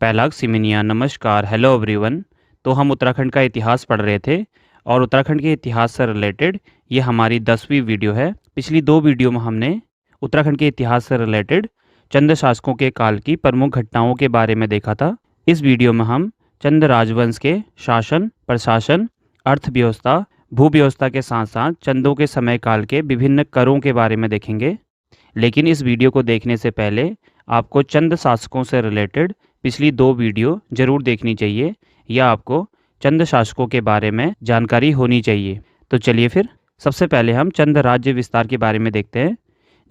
पैलाग सिमिनिया नमस्कार, hello everyone. तो हम उत्तराखंड का इतिहास पढ़ रहे थे और उत्तराखंड के इतिहास से रिलेटेड ये हमारी 10वीं वीडियो है। पिछली 2 वीडियो में हमने उत्तराखंड के इतिहास से रिलेटेड चंद शासकों के काल की प्रमुख घटनाओं के बारे में देखा था। इस वीडियो में हम चंद राजवंश के शासन, प्रशासन, अर्थव्यवस्था, भूव्यवस्था के साथ साथ चंदों के समय काल के विभिन्न करों के बारे में देखेंगे। लेकिन इस वीडियो को देखने से पहले आपको चंद शासकों से रिलेटेड पिछली 2 वीडियो जरूर देखनी चाहिए या आपको चंद शासकों के बारे में जानकारी होनी चाहिए। तो चलिए फिर सबसे पहले हम चंद राज्य विस्तार के बारे में देखते हैं,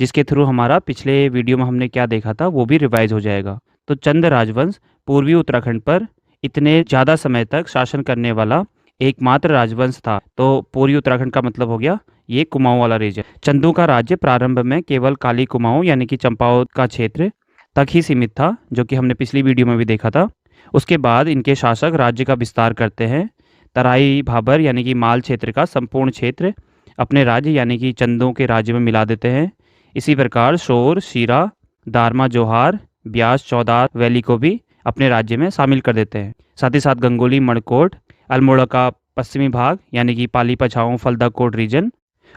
जिसके थ्रू हमारा पिछले वीडियो में हमने क्या देखा था वो भी रिवाइज हो जाएगा। तो चंद राजवंश पूर्वी उत्तराखंड पर इतने ज़्यादा समय तक शासन करने वाला एकमात्र राजवंश था। तो पूर्वी उत्तराखंड का मतलब हो गया ये कुमाऊं वाला रीजन। चंदों का राज्य प्रारंभ में केवल काली कुमाऊं यानी कि चंपावत का क्षेत्र तक ही सीमित था, जो कि हमने पिछली वीडियो में भी देखा था। उसके बाद इनके शासक राज्य का विस्तार करते हैं। तराई भाबर यानी कि माल क्षेत्र का संपूर्ण क्षेत्र अपने राज्य यानी कि चंदों के राज्य में मिला देते हैं। इसी प्रकार शोर, शीरा, दारमा, जोहार, ब्यास, चौदार वैली को भी अपने राज्य में शामिल कर देते हैं। साथ ही साथ गंगोली, मणकोट, अल्मोड़ा का पश्चिमी भाग यानी कि पाली पछाऊ फलदा कोट रीजन,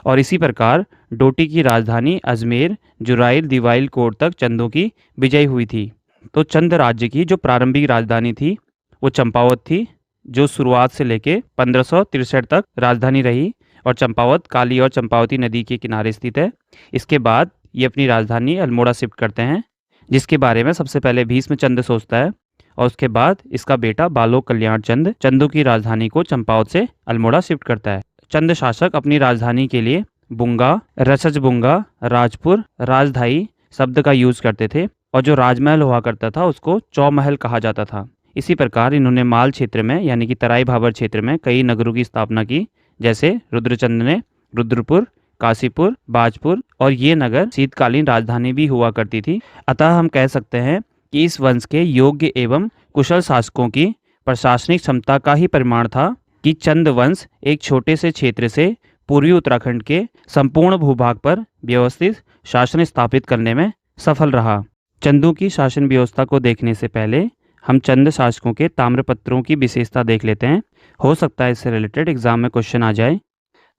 और इसी प्रकार डोटी की राजधानी अजमेर, जुराइल, दिवाइल कोट तक चंदों की विजय हुई थी। तो चंद राज्य की जो प्रारंभिक राजधानी थी वो चंपावत थी, जो शुरुआत से लेके 1563 तक राजधानी रही। और चंपावत काली और चंपावती नदी के किनारे स्थित है। इसके बाद ये अपनी राजधानी अल्मोड़ा शिफ्ट करते हैं, जिसके बारे में सबसे पहले भीष्म चंद सोचता है और उसके बाद इसका बेटा बालोक कल्याण चंद चंदों की राजधानी को चंपावत से अल्मोड़ा शिफ्ट करता है। चंद शासक अपनी राजधानी के लिए बुंगा, रसजबुंगा, राजपुर, राजधाई शब्द का यूज करते थे और जो राजमहल हुआ करता था उसको चौमहल कहा जाता था। इसी प्रकार इन्होंने माल क्षेत्र में यानी कि तराई भाबर क्षेत्र में कई नगरों की स्थापना की, जैसे रुद्रचंद ने रुद्रपुर, काशीपुर, बाजपुर, और ये नगर शीतकालीन राजधानी भी हुआ करती थी। अतः हम कह सकते हैं कि इस वंश के योग्य एवं कुशल शासकों की प्रशासनिक क्षमता का ही परिमाण था कि चंद वंश एक छोटे से क्षेत्र से पूर्वी उत्तराखंड के संपूर्ण भूभाग पर व्यवस्थित शासन स्थापित करने में सफल रहा। चंदों की शासन व्यवस्था को देखने से पहले हम चंद शासकों के ताम्रपत्रों की विशेषता देख लेते हैं। हो सकता है इससे रिलेटेड एग्जाम में क्वेश्चन आ जाए।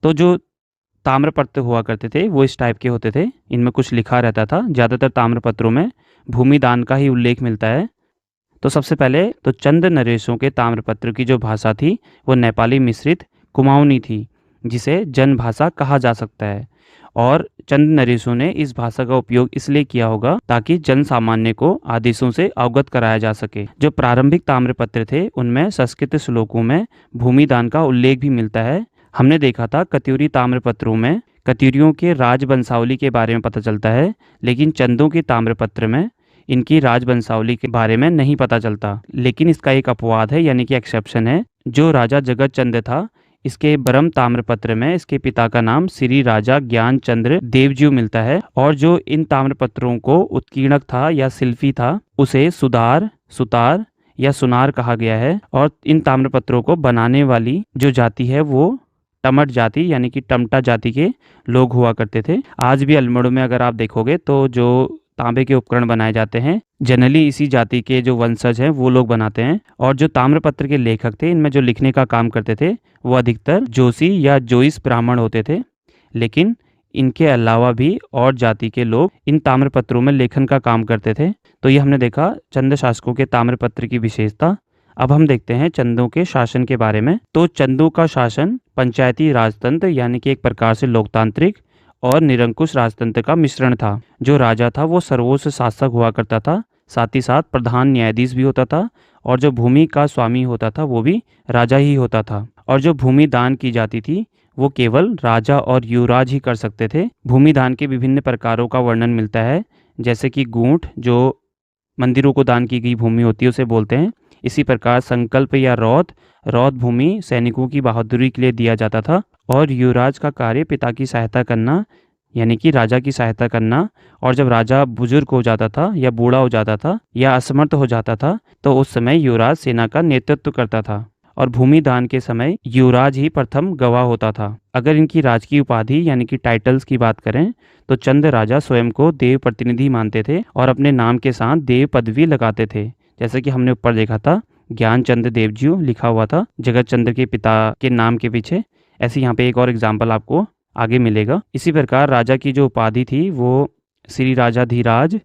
तो जो ताम्रपत्र हुआ करते थे वो इस टाइप के होते थे, इनमें कुछ लिखा रहता था। ज़्यादातर ताम्रपत्रों में भूमि दान का ही उल्लेख मिलता है। तो सबसे पहले तो चंद नरेशों के ताम्रपत्र की जो भाषा थी वो नेपाली मिश्रित कुमाऊनी थी, जिसे जन भाषा कहा जा सकता है। और चंद नरेशों ने इस भाषा का उपयोग इसलिए किया होगा ताकि जन सामान्य को आदेशों से अवगत कराया जा सके। जो प्रारंभिक ताम्रपत्र थे उनमें संस्कृत श्लोकों में भूमि दान का उल्लेख भी मिलता है। हमने देखा था कत्यूरी ताम्रपत्रों में कत्यूरियों के राजवंशावली के बारे में पता चलता है, लेकिन चंदों के ताम्रपत्र में इनकी राजवंशावली के बारे में नहीं पता चलता। लेकिन इसका एक अपवाद है यानी कि एक्सेप्शन है। जो राजा जगत चंद था, इसके ब्रह्म ताम्रपत्र में इसके पिता का नाम श्री राजा ज्ञान चंद्र देवज्यू मिलता है। और जो इन ताम्रपत्रों को उत्कीर्णक था या शिल्पी था उसे सुधार, सुतार या सुनार कहा गया है। और इन ताम्रपत्रों को बनाने वाली जो जाति है वो टमट जाति यानी कि टमटा जाति के लोग हुआ करते थे। आज भी अल्मोड़ा में अगर आप देखोगे तो जो तांबे के उपकरण बनाए जाते हैं जनरली इसी जाति के जो वंशज हैं वो लोग बनाते हैं। और जो ताम्रपत्र के लेखक थे इनमें जो लिखने का काम करते थे वो अधिकतर जोशी या जोइस ब्राह्मण होते थे, लेकिन इनके अलावा भी और जाति के लोग इन ताम्रपत्रों में लेखन का काम करते थे। तो ये हमने देखा चंद शासकों के ताम्रपत्र की विशेषता। अब हम देखते हैं चंदों के शासन के बारे में। तो चंदों का शासन पंचायती राजतंत्र यानी कि एक प्रकार से लोकतांत्रिक और निरंकुश राजतंत्र का मिश्रण था। जो राजा था वो सर्वोच्च शासक हुआ करता था, साथ ही साथ प्रधान न्यायाधीश भी होता था, और जो भूमि का स्वामी होता था वो भी राजा ही होता था। और जो भूमि दान की जाती थी वो केवल राजा और युवराज ही कर सकते थे। भूमि दान के विभिन्न प्रकारों का वर्णन मिलता है, जैसे कि गूंठ जो मंदिरों को दान की गई भूमि होती है उसे बोलते हैं। इसी प्रकार संकल्प या रौद भूमि सैनिकों की बहादुरी के लिए दिया जाता था। और युवराज का कार्य पिता की सहायता करना यानी कि राजा की सहायता करना। और जब राजा बुजुर्ग हो जाता था या बूढ़ा हो जाता था या असमर्थ हो जाता था तो उस समय युवराज सेना का नेतृत्व करता था। और भूमि दान के समय युवराज ही प्रथम गवाह होता था। अगर इनकी राजकीय उपाधि यानी कि टाइटल्स की बात करें तो चंद राजा स्वयं को देव प्रतिनिधि मानते थे और अपने नाम के साथ देव पदवी लगाते थे, जैसे कि हमने ऊपर देखा था ज्ञानचंद्र देवजियो लिखा हुआ था जगत चंद्र के पिता के नाम के पीछे। ऐसे यहाँ पे एक और एग्जाम्पल आपको आगे मिलेगा। इसी प्रकार राजा की जो उपाधि थी वो श्री राजाधिराज,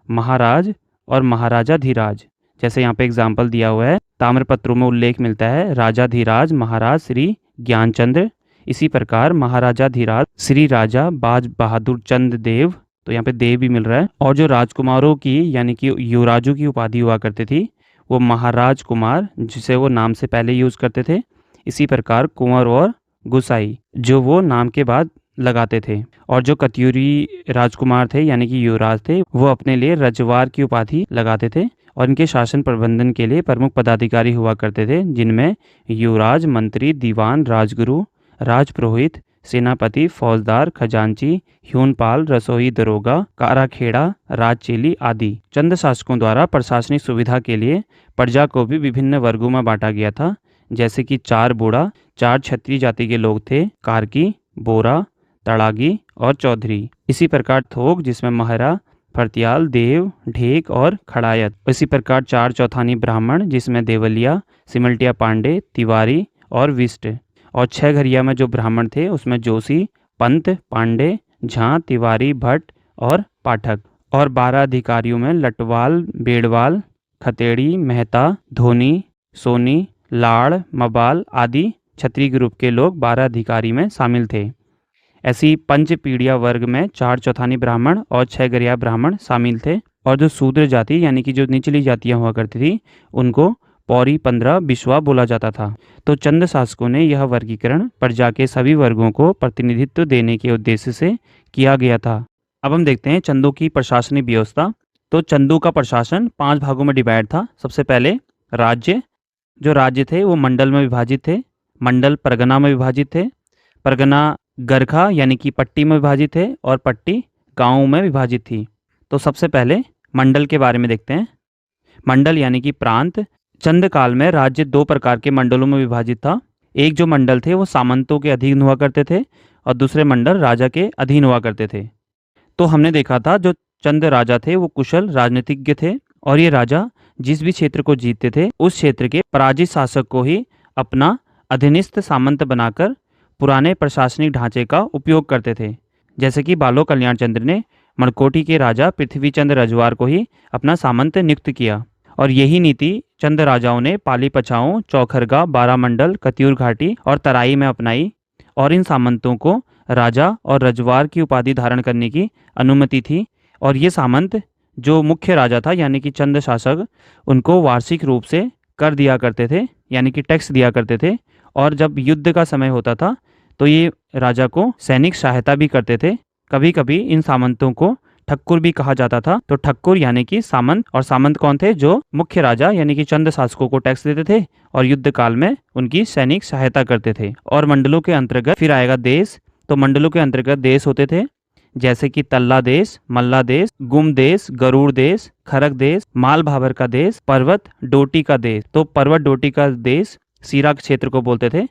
महाराज और महाराजाधिराज, जैसे यहाँ पे एग्जाम्पल दिया हुआ है, ताम्रपत्रों में उल्लेख मिलता है राजाधिराज महाराज श्री ज्ञानचंद्र। इसी प्रकार महाराजाधिराज श्री राजा बाज बहादुर चंद देव, तो यहाँ पे देव भी मिल रहा है। और जो राजकुमारों की यानी कि युवराजों की उपाधि हुआ करती थी वो महाराज कुमार, जिसे वो नाम से पहले यूज करते थे। इसी प्रकार कुंवर और गुसाई जो वो नाम के बाद लगाते थे। और जो कत्यूरी राजकुमार थे यानी कि युवराज थे वो अपने लिए रजवार की उपाधि लगाते थे। और इनके शासन प्रबंधन के लिए प्रमुख पदाधिकारी हुआ करते थे, जिनमें युवराज, मंत्री, दीवान, राजगुरु, राजपुरोहित, सेनापति, फौजदार, खजांची, ह्यूनपाल, रसोई दरोगा, काराखेड़ा, राजचेली आदि। चंद शासकों द्वारा प्रशासनिक सुविधा के लिए प्रजा को भी विभिन्न वर्गों में बांटा गया था, जैसे कि 4 बूढ़ा, 4 क्षत्रिय जाति के लोग थे, कार्की, बोरा, तड़ागी और चौधरी। इसी प्रकार थोक, जिसमें महरा, फरतियाल, देव, ढेक और खड़ायत। इसी प्रकार 4 चौथानी ब्राह्मण, जिसमें देवलिया, सिमल्टिया पांडे, तिवारी और विष्ट। और 6 घरिया में जो ब्राह्मण थे उसमें जोशी, पंत, पांडे, झां, तिवारी, भट्ट और पाठक। और 12 अधिकारियों में लटवाल, बेड़वाल, खतेड़ी, मेहता, धोनी, सोनी, लाड़, मबाल आदि क्षत्रिय ग्रुप के लोग 12 अधिकारी में शामिल थे। ऐसी पंच पीढ़िया वर्ग में 4 चौथानी ब्राह्मण और 6 गरिया ब्राह्मण शामिल थे। और जो शूद्र जाति यानी कि जो निचली जातियां हुआ करती थी उनको पौरी 15 बिश्वा बोला जाता था। तो चंद शासकों ने यह वर्गीकरण प्रजा के सभी वर्गों को प्रतिनिधित्व देने के उद्देश्य से किया गया था। अब हम देखते हैं चंदों की प्रशासनिक व्यवस्था। तो चंदों का प्रशासन 5 भागों में डिवाइड था। सबसे पहले राज्य, जो राज्य थे वो मंडल में विभाजित थे। मंडल परगना में विभाजित थे। परगना गरखा यानी कि पट्टी में विभाजित थे और पट्टी गांवों में विभाजित थी। तो सबसे पहले मंडल के बारे में देखते हैं। मंडल यानी कि प्रांत। चंद काल में राज्य 2 प्रकार के मंडलों में विभाजित था। एक जो मंडल थे वो सामंतों के अधीन हुआ करते थे और दूसरे मंडल राजा के अधीन हुआ करते थे। तो हमने देखा था जो चंद राजा थे वो कुशल राजनीतिज्ञ थे और ये राजा जिस भी क्षेत्र को जीतते थे उस क्षेत्र के पराजित शासक को ही अपना अधीनस्थ सामंत बनाकर पुराने प्रशासनिक ढांचे का उपयोग करते थे। जैसे कि बालो कल्याण चंद्र ने मणकोटी के राजा पृथ्वीचंद रजवार को ही अपना सामंत नियुक्त किया। और यही नीति चंद राजाओं ने पाली पछाओं, चौखरगा, बारामंडल, कत्यूर घाटी और तराई में अपनाई। और इन सामंतों को राजा और रजवार की उपाधि धारण करने की अनुमति थी। और ये सामंत जो मुख्य राजा था यानी कि चंद शासक, उनको वार्षिक रूप से कर दिया करते थे यानी कि टैक्स दिया करते थे। और जब युद्ध का समय होता था तो ये राजा को सैनिक सहायता भी करते थे। कभी कभी इन सामंतों को ठक्कुर भी कहा जाता था। तो ठक्कुर यानी कि सामंत, और सामंत कौन थे? जो मुख्य राजा यानी कि चंद शासकों को टैक्स देते थे और युद्ध काल में उनकी सैनिक सहायता करते थे। और मंडलों के अंतर्गत फिर आएगा देश। तो मंडलों के अंतर्गत देश होते थे जैसे कि तल्ला देश, मल्ला देश, गुम देश, गरुड़ देश, खरक देश, माल भाबर का देश, पर्वत डोटी का देश। तो पर्वत डोटी का देश सीरा क्षेत्र को बोलते थे।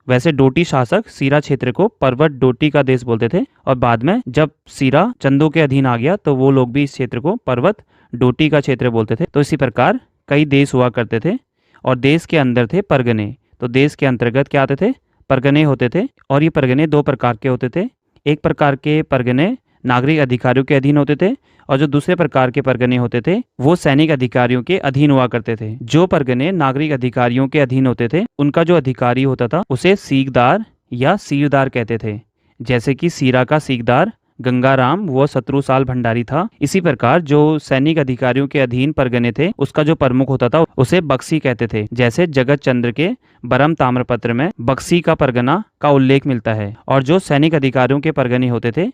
वैसे डोटी शासक सीरा क्षेत्र को पर्वत डोटी का देश बोलते थे और बाद में जब सीरा चंदों के अधीन आ गया तो वो लोग भी इस क्षेत्र को पर्वत डोटी का क्षेत्र बोलते थे। तो इसी प्रकार कई देश हुआ करते थे और देश के अंदर थे परगने। तो देश के अंतर्गत क्या आते थे? परगने होते थे। और ये परगने 2 प्रकार के होते थे। एक प्रकार के परगने नागरिक अधिकारियों के अधीन होते थे और जो दूसरे प्रकार के परगने होते थे वो सैनिक अधिकारियों के अधीन हुआ करते थे। जो परगने नागरिक अधिकारियों के अधीन होते थे उनका जो अधिकारी होता था उसे सीकदार या सीरदार कहते थे। जैसे कि सीरा का सीकदार गंगाराम वो शत्रुसाल भंडारी था। इसी प्रकार जो सैनिक अधिकारियों के अधीन परगने थे उसका जो प्रमुख होता था उसे बक्सी कहते थे। जैसे जगत चंद्र के बरम ताम्रपत्र में बक्सी का परगना का उल्लेख मिलता है। और जो सैनिक अधिकारियों के परगने होते थे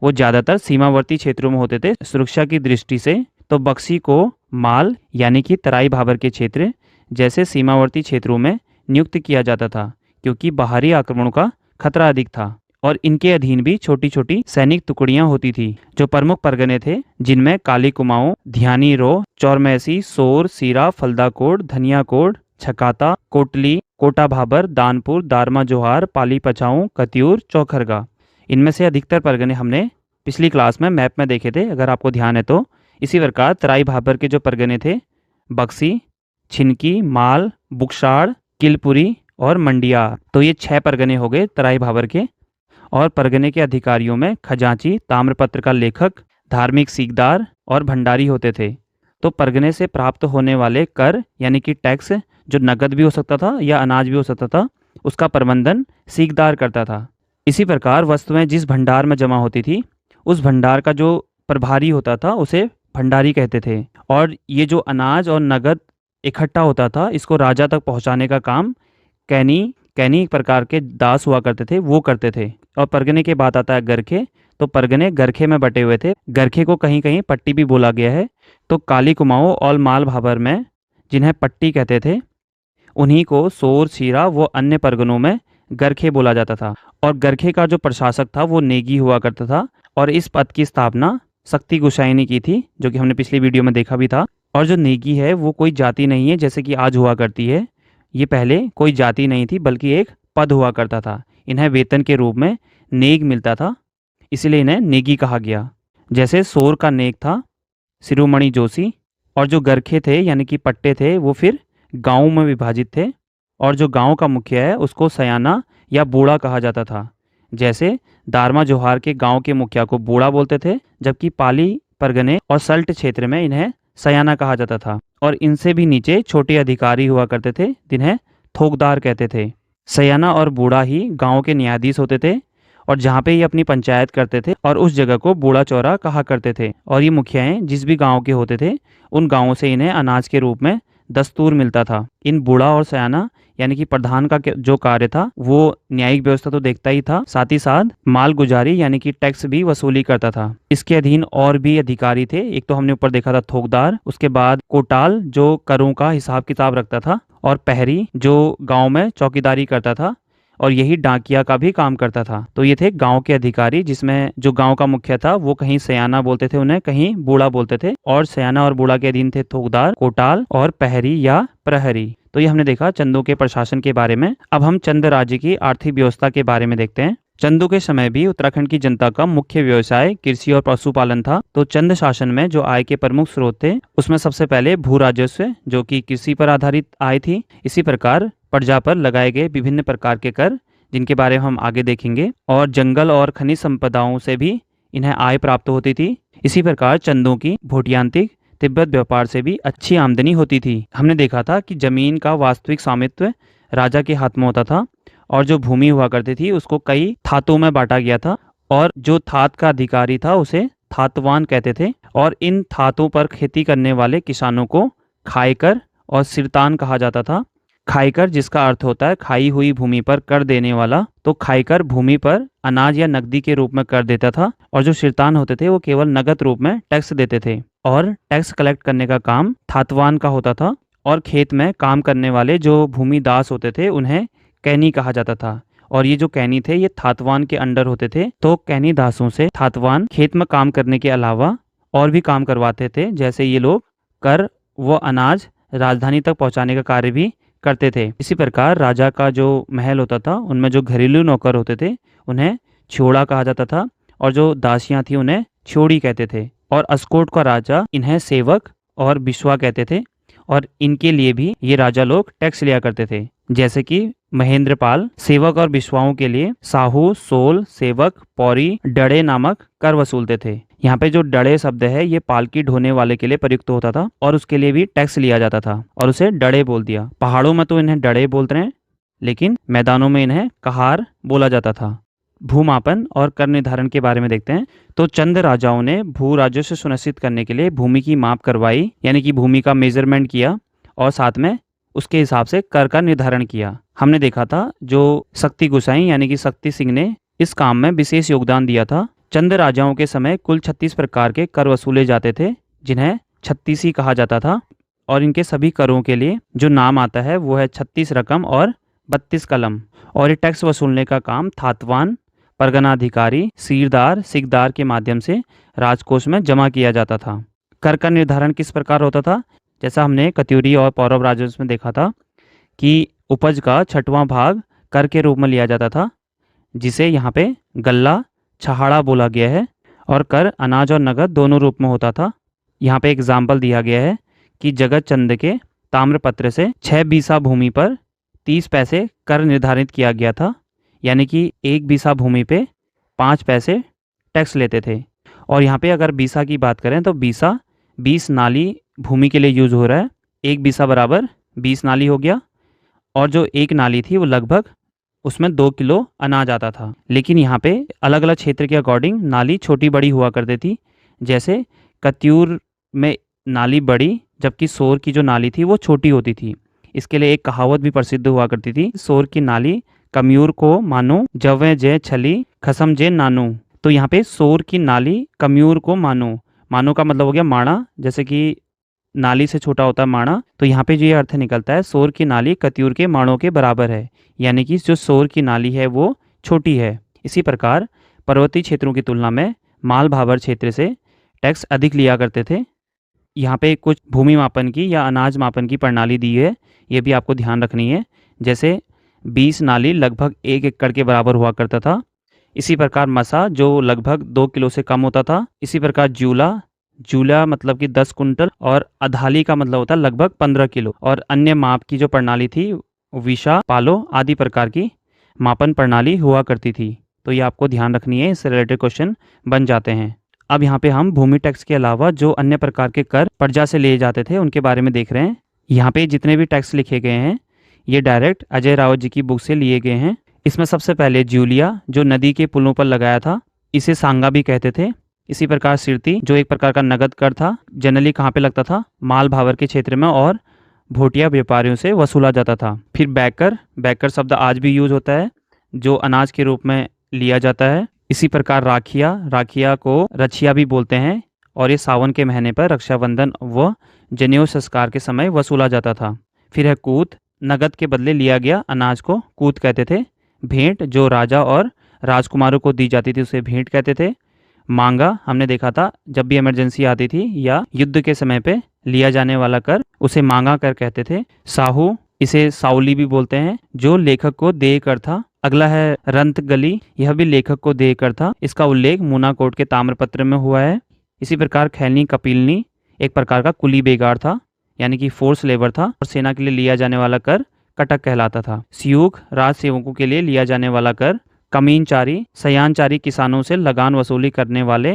वो ज्यादातर सीमावर्ती क्षेत्रों में होते थे सुरक्षा की दृष्टि से। तो बक्सी को माल यानी कि तराई भाबर के क्षेत्र जैसे सीमावर्ती क्षेत्रों में नियुक्त किया जाता था क्योंकि बाहरी आक्रमणों का खतरा अधिक था। और इनके अधीन भी छोटी छोटी सैनिक टुकड़ियां होती थी। जो प्रमुख परगने थे जिनमें काली कुमाऊं, ध्यानी रो, चौरमैसी, सोर, सीरा, फलदाकोट, धनियाकोट, छकाता, कोटली, कोटा भाबर, दानपुर, दारमा जोहार, पाली पछाऊं, कत्यूर, चौखरगा। इनमें से अधिकतर परगने हमने पिछली क्लास में मैप में देखे थे अगर आपको ध्यान है तो। इसी प्रकार तराई भाबर के जो परगने थे बक्सी, छिनकी, माल, बुक्साड़, किलपुरी और मंडिया। तो ये 6 परगने हो गए तराई भाबर के। और परगने के अधिकारियों में खजांची, ताम्रपत्र का लेखक, धार्मिक सीकदार और भंडारी होते थे। तो परगने से प्राप्त होने वाले कर यानी कि टैक्स, जो नगद भी हो सकता था या अनाज भी हो सकता था, उसका प्रबंधन सीकदार करता था। इसी प्रकार वस्तुएं जिस भंडार में जमा होती थी, उस भंडार का जो प्रभारी होता था उसे भंडारी कहते थे। और ये जो अनाज और नगद इकट्ठा होता था, इसको राजा तक पहुंचाने का काम कैनी कैनी एक प्रकार के दास हुआ करते थे, वो करते थे। और परगने के बाद आता है गरखे। तो परगने गरखे में बटे हुए थे। गरखे को कहीं कहीं पट्टी भी बोला गया है। तो काली कुमाऊं और माल भाबर में जिन्हें पट्टी कहते थे, उन्हीं को सोर, सीरा व अन्य परगनों में गरखे बोला जाता था। और गरखे का जो प्रशासक था वो नेगी हुआ करता था। और इस पद की स्थापना शक्ति गोसाई ने की थी, जो कि हमने पिछली वीडियो में देखा भी था। और जो नेगी है वो कोई जाति नहीं है जैसे कि आज हुआ करती है। ये पहले कोई जाति नहीं थी बल्कि एक पद हुआ करता था। इन्हें वेतन के रूप में नेग मिलता था, इसीलिए इन्हें नेगी कहा गया। जैसे सोर का नेग था शिरोमणि जोशी। और जो गरखे थे यानी कि पट्टे थे वो फिर गाँव में विभाजित थे। और जो गांव का मुखिया है उसको सयाना या बूढ़ा कहा जाता था। जैसे दारमा जोहार के गांव के मुखिया को बूढ़ा बोलते थे, जबकि पाली, परगने और सल्ट क्षेत्र में इन्हें सयाना कहा जाता था। और इनसे भी नीचे छोटे अधिकारी हुआ करते थे जिन्हें थोकदार कहते थे। सयाना और बूढ़ा ही गांव के न्यायाधीश होते थे और जहाँ पे ये अपनी पंचायत करते थे, और उस जगह को बूढ़ा चौरा कहा करते थे। और ये मुखियाएं जिस भी गांव के होते थे, उन गांवों से इन्हें अनाज के रूप में दस्तूर मिलता था। इन बूढ़ा और सयाना यानी कि प्रधान का जो कार्य था वो न्यायिक व्यवस्था तो देखता ही था, साथ ही साथ माल गुजारी यानी कि टैक्स भी वसूली करता था। इसके अधीन और भी अधिकारी थे। एक तो हमने ऊपर देखा था थोकदार, उसके बाद कोटाल जो करों का हिसाब किताब रखता था, और पहरी जो गांव में चौकीदारी करता था, और यही डाकिया का भी काम करता था। तो ये थे गांव के अधिकारी, जिसमें जो गांव का मुखिया था वो कहीं सयाना बोलते थे उन्हें, कहीं बूढ़ा बोलते थे। और सयाना और बूढ़ा के अधीन थे थोकदार, कोटाल और पहरी या प्रहरी। तो ये हमने देखा चंदों के प्रशासन के बारे में। अब हम चंद राज्य की आर्थिक व्यवस्था के बारे में देखते हैं। चंदों के समय भी उत्तराखंड की जनता का मुख्य व्यवसाय कृषि और पशुपालन था। तो चंद शासन में जो आय के प्रमुख स्रोत थे उसमें सबसे पहले भू राजस्व, जो कि कृषि पर आधारित आय थी। इसी प्रकार प्रजा पर लगाए गए विभिन्न प्रकार के कर, जिनके बारे में हम आगे देखेंगे। और जंगल और खनिज संपदाओं से भी इन्हें आय प्राप्त होती थी। इसी प्रकार चंदों की भोटियांतिक तिब्बत व्यापार से भी अच्छी आमदनी होती थी। हमने देखा था कि जमीन का वास्तविक स्वामित्व राजा के हाथ में होता था, और जो भूमि हुआ करती थी उसको कई थातों में बांटा गया था। और जो थात का अधिकारी था उसे थातवान कहते थे। और इन थातों पर खेती करने वाले किसानों को खायकर और सिरतान कहा जाता था। खाईकर जिसका अर्थ होता है खाई हुई भूमि पर कर देने वाला। तो खाईकर भूमि पर अनाज या नकदी के रूप में कर देता था, और जो सिरतान होते थे वो केवल नगद रूप में टैक्स देते थे। और टैक्स कलेक्ट करने का काम थातवान का होता था। और खेत में काम करने वाले जो भूमि दास होते थे उन्हें कैनी कहा जाता था। और ये जो कैनी थे ये थातवान के अंडर होते थे। तो कैनी दासों से थातवान खेत में काम करने के अलावा और भी काम करवाते थे, जैसे ये लोग कर व अनाज राजधानी तक पहुंचाने का कार्य भी करते थे। इसी प्रकार राजा का जो महल होता था उनमें जो घरेलू नौकर होते थे उन्हें छोड़ा कहा जाता था, और जो दासियां थी उन्हें छोड़ी कहते थे। और अस्कोट का राजा इन्हें सेवक और बिश्वा कहते थे। और इनके लिए भी ये राजा लोग टैक्स लिया करते थे, जैसे कि महेंद्रपाल सेवक और बिश्वाओं के लिए साहू, सोल, सेवक, पौरी, डड़े नामक कर वसूलते थे। यहाँ पे जो डड़े शब्द है ये पालकी ढोने वाले के लिए प्रयुक्त होता था, और उसके लिए भी टैक्स लिया जाता था, और उसे डड़े बोल दिया। पहाड़ों में तो इन्हें डड़े बोलते हैं, लेकिन मैदानों में इन्हें कहार बोला जाता था। भूमापन और कर निर्धारण के बारे में देखते हैं। तो चंद राजाओं ने भू राजस्व सुनिश्चित करने के लिए भूमि की माप करवाई, यानी कि भूमि का मेजरमेंट किया, और साथ में उसके हिसाब से कर का निर्धारण किया। हमने देखा था जो शक्ति गोसाई यानी कि शक्ति सिंह ने इस काम में विशेष योगदान दिया था। चंद राजाओं के समय कुल 36 प्रकार के कर वसूले जाते थे, जिन्हें छत्तीसी कहा जाता था। और इनके सभी करों के लिए जो नाम आता है वो है 36 रकम और 32 कलम। और ये टैक्स वसूलने का काम थातवान, परगनाधिकारी, सीरदार, सिकदार के माध्यम से राजकोष में जमा किया जाता था। कर का निर्धारण किस प्रकार होता था? जैसा हमने कत्यूरी और पौरव राजस्व में देखा था कि उपज का 6वां भाग कर के रूप में लिया जाता था, जिसे यहाँ पे गल्ला छहाड़ा बोला गया है। और कर अनाज और नगद दोनों रूप में होता था। यहाँ पे एग्जाम्पल दिया गया है कि जगत चंद के ताम्रपत्र से 6 बीसा भूमि पर 30 पैसे कर निर्धारित किया गया था, यानी कि 1 बीसा भूमि पे 5 पैसे टैक्स लेते थे। और यहाँ पे अगर बीसा की बात करें तो बीसा 20 नाली भूमि के लिए यूज हो रहा है। 1 बीसा बराबर 20 नाली हो गया, और जो एक नाली थी वो लगभग उसमें 2 किलो अनाज आता था। लेकिन यहाँ पे अलग अलग क्षेत्र के अकॉर्डिंग नाली छोटी बड़ी हुआ करती थी। जैसे कत्यूर में नाली बड़ी, जबकि सोर की जो नाली थी वो छोटी होती थी। इसके लिए एक कहावत भी प्रसिद्ध हुआ करती थी, सोर की नाली कम्यूर को मानो, जवे जे छली खसम जे नानू। तो यहाँ पे सोर की नाली कम्यूर को मानो, मानो का मतलब हो गया माणा, जैसे कि नाली से छोटा होता है माणा। तो यहाँ पे जो ये अर्थ निकलता है, सोर की नाली कत्यूर के माणों के बराबर है, यानी कि जो सोर की नाली है वो छोटी है। इसी प्रकार पर्वतीय क्षेत्रों की तुलना में माल भाबर क्षेत्र से टैक्स अधिक लिया करते थे। यहाँ पे कुछ भूमि मापन की या अनाज मापन की प्रणाली दी है, ये भी आपको ध्यान रखनी है। जैसे 20 नाली लगभग 1 एकड़ के बराबर हुआ करता था। इसी प्रकार मसा जो लगभग 2 किलो से कम होता था। इसी प्रकार जूला, जूला मतलब कि 10 कुंटल, और अधाली का मतलब होता है लगभग 15 किलो। और अन्य माप की जो प्रणाली थी विशा, पालो आदि प्रकार की मापन प्रणाली हुआ करती थी। तो ये आपको ध्यान रखनी है, इससे रिलेटेड क्वेश्चन बन जाते हैं। अब यहाँ पे हम भूमि टैक्स के अलावा जो अन्य प्रकार के कर प्रजा से लिए जाते थे उनके बारे में देख रहे हैं। यहाँ पे जितने भी टैक्स लिखे गए हैं ये डायरेक्ट अजय रावत जी की बुक से लिए गए हैं। इसमें सबसे पहले ज्यूलिया, जो नदी के पुलों पर लगाया था, इसे सांगा भी कहते थे। इसी प्रकार सिरती, जो एक प्रकार का नगद कर था, जनरली कहाँ पे लगता था, माल भावर के क्षेत्र में, और भोटिया व्यापारियों से वसूला जाता था। फिर बैकर, बैकर शब्द आज भी यूज होता है, जो अनाज के रूप में लिया जाता है। इसी प्रकार राखिया, राखिया को रछिया भी बोलते हैं, और ये सावन के महीने पर रक्षाबंधन व जनेऊ संस्कार के समय वसूला जाता था। फिर है कूत, नगद के बदले लिया गया अनाज को कूत कहते थे। भेंट, जो राजा और राजकुमारों को दी जाती थी उसे भेंट कहते थे। मांगा, हमने देखा था जब भी इमरजेंसी आती थी या युद्ध के समय पे लिया जाने वाला कर उसे मांगा कर कहते थे। साहू, इसे साउली भी बोलते हैं, जो लेखक को देय कर था। अगला है रंतगली, यह भी लेखक को देय कर था। इसका उल्लेख मूनाकोट के ताम्रपत्र में हुआ है। इसी प्रकार खैनी कपिलनी एक प्रकार का कुली बेगार था, यानी कि फोर्स लेबर था, और सेना के लिए लिया जाने वाला कर कटक कहलाता था। सियूख, राज सेवकों के लिए लिया जाने वाला कर। कमीनचारी, सयानचारी किसानों से लगान वसूली करने वाले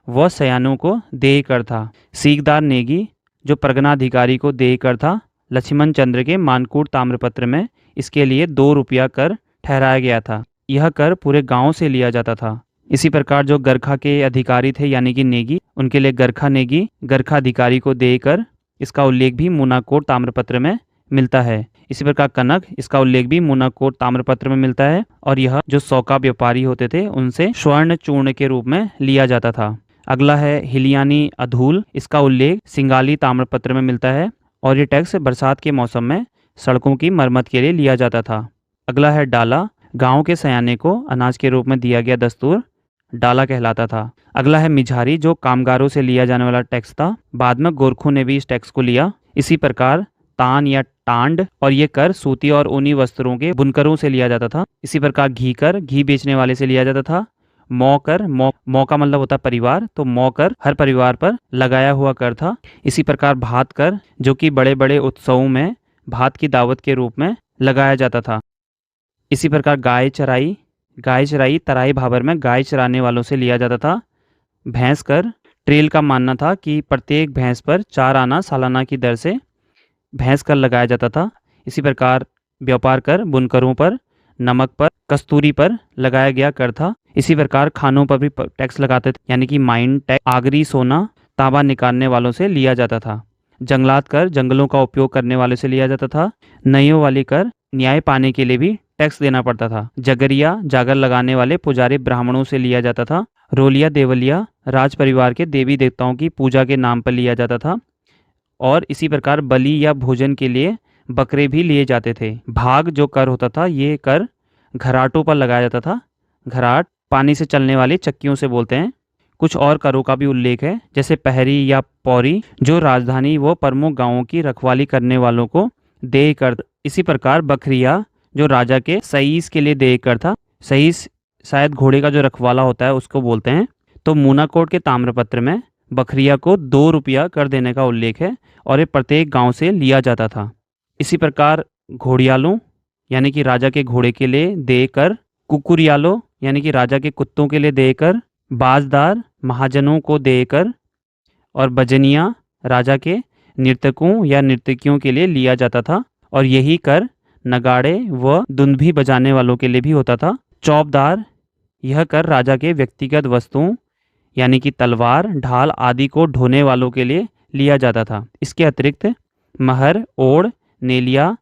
व सयानों को देय कर था। सीखदार नेगी, जो परगनाधिकारी को देय कर था। लक्ष्मण चंद्र के मानकूट ताम्रपत्र में इसके लिए 2 रुपया कर ठहराया गया था। यह कर पूरे गांव से लिया जाता था। इसी प्रकार जो गरखा के अधिकारी थे यानी कि नेगी, उनके लिए गरखा नेगी, गरखा अधिकारी को देकर, इसका उल्लेख भी मूनाकोट ताम्रपत्र में मिलता है। इसी प्रकार कनक, इसका उल्लेख भी मूनाकोट ताम्रपत्र में मिलता है, और यह जो सौका व्यापारी होते थे उनसे स्वर्ण चूर्ण के रूप में लिया जाता था। अगला है हिलियानी अधूल, इसका उल्लेख सिंगाली ताम्रपत्र में मिलता है, और ये टैक्स बरसात के मौसम में सड़कों की मरम्मत के लिए लिया जाता था। अगला है डाला, गांव के सयाने को अनाज के रूप में दिया गया दस्तूर डाला कहलाता था। अगला है मिझारी, जो कामगारों से लिया जाने वाला टैक्स था। बाद में गोरखों ने भी इस टैक्स को लिया। इसी प्रकार तान या टांड, और ये कर सूती और ऊनी वस्त्रों के बुनकरों से लिया जाता था। इसी प्रकार घी कर, घी बेचने वाले से लिया जाता था। मौ कर, मौ का मतलब होता है परिवार, तो मौ कर हर परिवार पर लगाया हुआ कर था। इसी प्रकार भात कर, जो कि बड़े बड़े उत्सवों में भात की दावत के रूप में लगाया जाता था। इसी प्रकार गाय चराई, गाय चराई तराई भाबर में गाय चराने वालों से लिया जाता था। भैंस कर, ट्रेल का मानना था कि प्रत्येक भैंस पर 4 आना सालाना की दर से भैंस कर लगाया जाता था। इसी प्रकार व्यापार कर बुनकरों पर, नमक पर, कस्तूरी पर लगाया गया कर था। इसी प्रकार खानों पर भी टैक्स लगाते थे, यानी कि माइन टैक्स आगरी, सोना, तांबा निकालने वालों से लिया जाता था। जंगलात कर, जंगलों का उपयोग करने वालों से लिया जाता था। नइयों वाली कर, न्याय पाने के लिए भी टैक्स देना पड़ता था। जगरिया, जागर लगाने वाले पुजारी ब्राह्मणों से लिया जाता था। रोलिया देवलिया, राज परिवार के देवी देवताओं की पूजा के नाम पर लिया जाता था। और इसी प्रकार बलि या भोजन के लिए बकरे भी लिए जाते थे। भाग, जो कर होता था, ये कर घराटों पर लगाया जाता था। घराट पानी से चलने वाली चक्कियों से बोलते हैं। कुछ और करों का भी उल्लेख है, जैसे पहरी या पौरी, जो राजधानी व प्रमुख गांवों की रखवाली करने वालों को देय कर। इसी प्रकार बखरिया, जो राजा के सईस के लिए देय कर था। सईस शायद घोड़े का जो रखवाला होता है उसको बोलते हैं। तो मूनाकोट के ताम्रपत्र में बखरिया को 2 रुपया कर देने का उल्लेख है और ये प्रत्येक गांव से लिया जाता था। इसी प्रकार घोड़ियालों यानी कि राजा के घोड़े के लिए देय कर, कुकुरियालों यानी कि राजा के कुत्तों के लिए देय कर, बाजदार महाजनों को देय कर और बजनिया राजा के नर्तकों या नर्तकियों के लिए लिया जाता था। और यही कर नगाड़े व दुंदभी बजाने वालों के लिए भी होता था। चौबदार, यह कर राजा के व्यक्तिगत वस्तुओं यानी कि तलवार, ढाल आदि को ढोने वालों के लिए लिया जाता था। इसके अतिरिक्त महर, ओढ़, नेलिया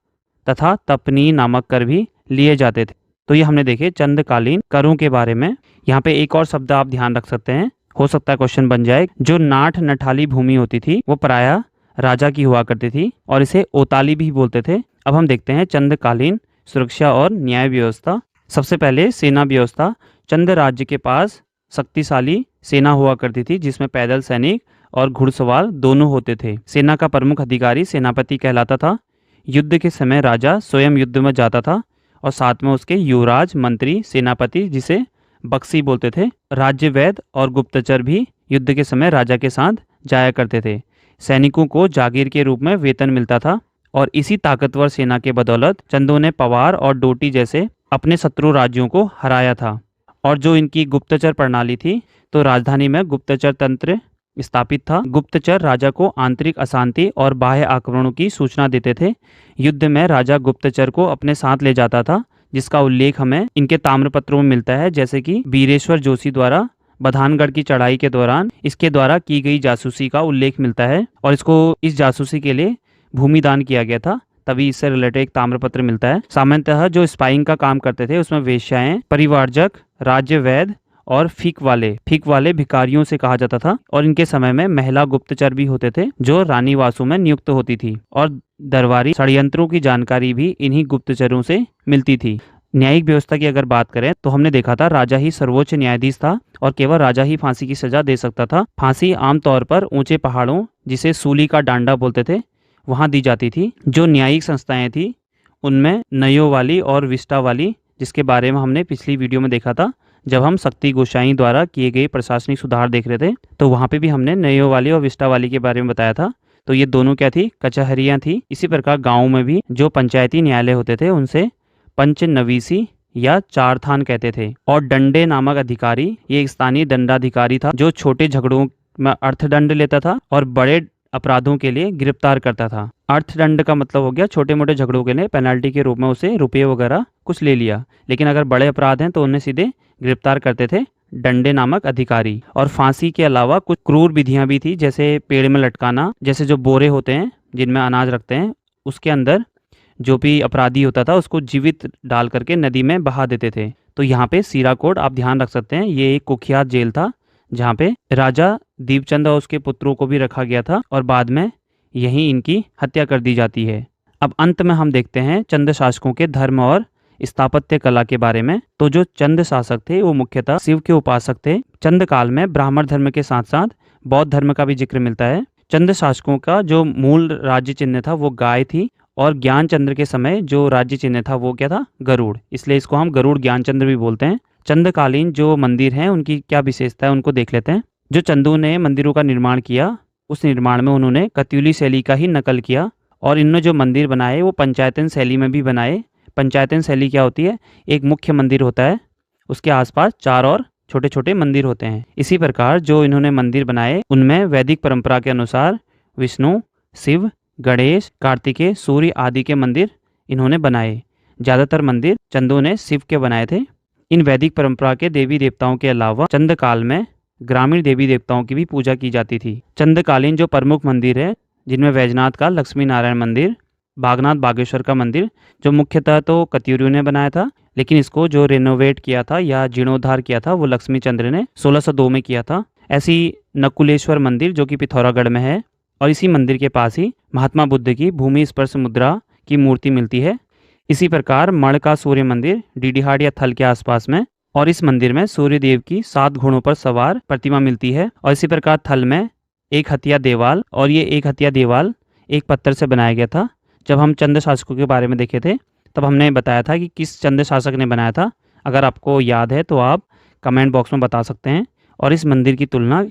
तथा तपनी नामक कर भी लिए जाते थे। तो ये हमने देखे चंदकालीन करों के बारे में। यहाँ पे एक और शब्द आप ध्यान रख सकते हैं, हो सकता है क्वेश्चन बन जाए। जो नाठ नठाली भूमि होती थी वो प्रायः राजा की हुआ करती थी और इसे ओताली भी बोलते थे। अब हम देखते हैं चंदकालीन सुरक्षा और न्याय व्यवस्था। सबसे पहले सेना व्यवस्था। चंद राज्य के पास शक्तिशाली सेना हुआ करती थी जिसमें पैदल सैनिक और घुड़सवार दोनों होते थे। सेना का प्रमुख अधिकारी सेनापति कहलाता था। युद्ध के समय राजा स्वयं युद्ध में जाता था और साथ में उसके युवराज, मंत्री, सेनापति जिसे बक्सी बोलते थे, राज्य वैद और गुप्तचर भी युद्ध के समय राजा के साथ जाया करते थे। सैनिकों को जागीर के रूप में वेतन मिलता था और इसी ताकतवर सेना के बदौलत चंदों ने पवार और डोटी जैसे अपने शत्रु राज्यों को हराया था। और जो इनकी गुप्तचर प्रणाली थी, तो राजधानी में गुप्तचर तंत्र स्थापित था। गुप्तचर राजा को आंतरिक अशांति और बाह्य आक्रमणों की सूचना देते थे। युद्ध में राजा गुप्तचर को अपने साथ ले जाता था, जिसका उल्लेख हमें इनके ताम्रपत्रों में मिलता है, जैसे कि बीरेश्वर जोशी द्वारा बधानगढ़ की चढ़ाई के दौरान इसके द्वारा की गई जासूसी का उल्लेख मिलता है और इसको इस जासूसी के लिए भूमिदान किया गया था, तभी इससे रिलेटेड एक ताम्रपत्र मिलता है। सामान्यतः जो स्पाइंग का काम करते थे उसमें वेश्याएं, परिवारजक, राज्य वैद और फीक वाले भिखारियों से कहा जाता था। और इनके समय में महिला गुप्तचर भी होते थे जो रानीवासों में नियुक्त होती थी और दरबारी षड्यंत्रों की जानकारी भी इन्हीं गुप्तचरों से मिलती थी। न्यायिक व्यवस्था की अगर बात करें तो हमने देखा था राजा ही सर्वोच्च न्यायाधीश था और केवल राजा ही फांसी की सजा दे सकता था। फांसी आमतौर पर ऊंचे पहाड़ों, जिसे सूली का डांडा बोलते थे, वहां दी जाती थी। जो न्यायिक संस्थाएं थी उनमें नयोवाली और विष्टावाली, जिसके बारे में हमने पिछली वीडियो में देखा था जब हम शक्ति गोसाई द्वारा किए गए प्रशासनिक सुधार देख रहे थे, तो वहां पे भी हमने नयोवाली और विष्टावाली के बारे में बताया था। तो ये दोनों क्या थी? कचहरियां थी। इसी प्रकार गाँव में भी जो पंचायती न्यायालय होते थे उनसे पंचनवीसी या चारथान कहते थे। और डंडे नामक अधिकारी, ये एक स्थानीय दंडाधिकारी था जो छोटे झगड़ों में अर्थदंड लेता था और बड़े अपराधों के लिए गिरफ्तार करता था। अर्थदंड का मतलब हो गया छोटे मोटे झगड़ों के लिए पेनल्टी के रूप में उसे रुपये वगैरह कुछ ले लिया, लेकिन अगर बड़े अपराध हैं तो उन्हें सीधे गिरफ्तार करते थे डंडे नामक अधिकारी। और फांसी के अलावा कुछ क्रूर विधियां भी थी, जैसे पेड़ में लटकाना, जैसे जो बोरे होते हैं जिनमें अनाज रखते हैं उसके अंदर जो भी अपराधी होता था उसको जीवित डाल करके नदी में बहा देते थे। तो यहाँ पे सीराकोट आप ध्यान रख सकते हैं, ये एक कुख्यात जेल था जहाँ पे राजा दीपचंद और उसके पुत्रों को भी रखा गया था और बाद में यहीं इनकी हत्या कर दी जाती है। अब अंत में हम देखते हैं चंद शासकों के धर्म और स्थापत्य कला के बारे में। तो जो चंद शासक थे वो मुख्यतः शिव के उपासक थे। चंद काल में ब्राह्मण धर्म के साथ साथ बौद्ध धर्म का भी जिक्र मिलता है। चंद शासकों का जो मूल राज्य चिन्ह था वो गाय थी और ज्ञानचंद्र के समय जो राज्य चिन्ह था वो क्या था? गरुड़, इसलिए इसको हम गरुड़ ज्ञानचंद्र भी बोलते हैं। चंदकालीन जो मंदिर हैं उनकी क्या विशेषता है उनको देख लेते हैं। जो चंदों ने मंदिरों का निर्माण किया उस निर्माण में उन्होंने कत्यूली शैली का ही नकल किया और इन्होंने जो मंदिर बनाए वो पंचायतन शैली में भी बनाए। पंचायतन शैली क्या होती है? एक मुख्य मंदिर होता है, उसके आसपास 4 और छोटे छोटे मंदिर होते हैं। इसी प्रकार जो इन्होंने मंदिर बनाए उनमें वैदिक परंपरा के अनुसार विष्णु, शिव, गणेश, कार्तिकेय, सूर्य आदि के मंदिर इन्होंने बनाए। ज़्यादातर मंदिर चंदों ने शिव के बनाए थे। इन वैदिक परंपरा के देवी देवताओं के अलावा चंद काल में ग्रामीण देवी देवताओं की भी पूजा की जाती थी। चंदकालीन जो प्रमुख मंदिर है जिनमें वैजनाथ का लक्ष्मी नारायण मंदिर, बागनाथ बागेश्वर का मंदिर जो मुख्यतः तो कत्यूरियों ने बनाया था, लेकिन इसको जो रेनोवेट किया था या जीर्णोद्धार किया था वो लक्ष्मी चंद्र ने 1602 में किया था। ऐसी नकुलेश्वर मंदिर जो कि पिथौरागढ़ में है और इसी मंदिर के पास ही महात्मा बुद्ध की भूमि स्पर्श मुद्रा की मूर्ति मिलती है। इसी प्रकार मण का सूर्य मंदिर डीडीहाट या थल के आसपास में, और इस मंदिर में सूर्य देव की 7 घोड़ों पर सवार प्रतिमा मिलती है। और इसी प्रकार थल में एक हथिया देवाल, और ये एक हथिया देवाल एक पत्थर से बनाया गया था। जब हम चंद शासकों के बारे में देखे थे तब हमने बताया था कि किस चंद शासक ने बनाया था। अगर आपको याद है तो आप कमेंट बॉक्स में बता सकते हैं। और इस मंदिर की तुलना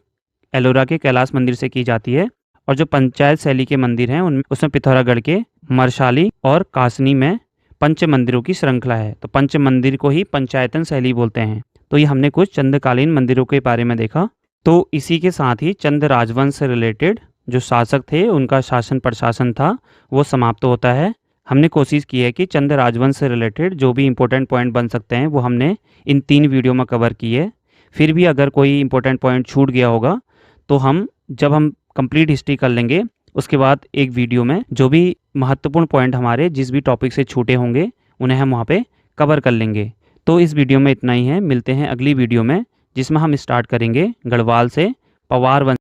एलोरा के कैलाश मंदिर से की जाती है। और जो पंचायत शैली के मंदिर हैं उनमें उसमें पिथौरागढ़ के मरशाली और कासनी में पंच मंदिरों की श्रृंखला है। तो पंच मंदिर को ही पंचायतन शैली बोलते हैं। तो ये हमने कुछ चंद्रकालीन मंदिरों के बारे में देखा। तो इसी के साथ ही चंद राजवंश से रिलेटेड जो शासक थे उनका शासन प्रशासन था वो समाप्त होता है। हमने कोशिश की है कि चंद राजवंश से रिलेटेड जो भी इंपॉर्टेंट पॉइंट बन सकते हैं वो हमने इन 3 वीडियो में कवर किए। फिर भी अगर कोई इंपॉर्टेंट पॉइंट छूट गया होगा तो जब हम कंप्लीट हिस्ट्री कर लेंगे उसके बाद एक वीडियो में जो भी महत्वपूर्ण पॉइंट हमारे जिस भी टॉपिक से छूटे होंगे उन्हें हम वहाँ पे कवर कर लेंगे। तो इस वीडियो में इतना ही है। मिलते हैं अगली वीडियो में जिसमें हम स्टार्ट करेंगे गढ़वाल से पवार वंश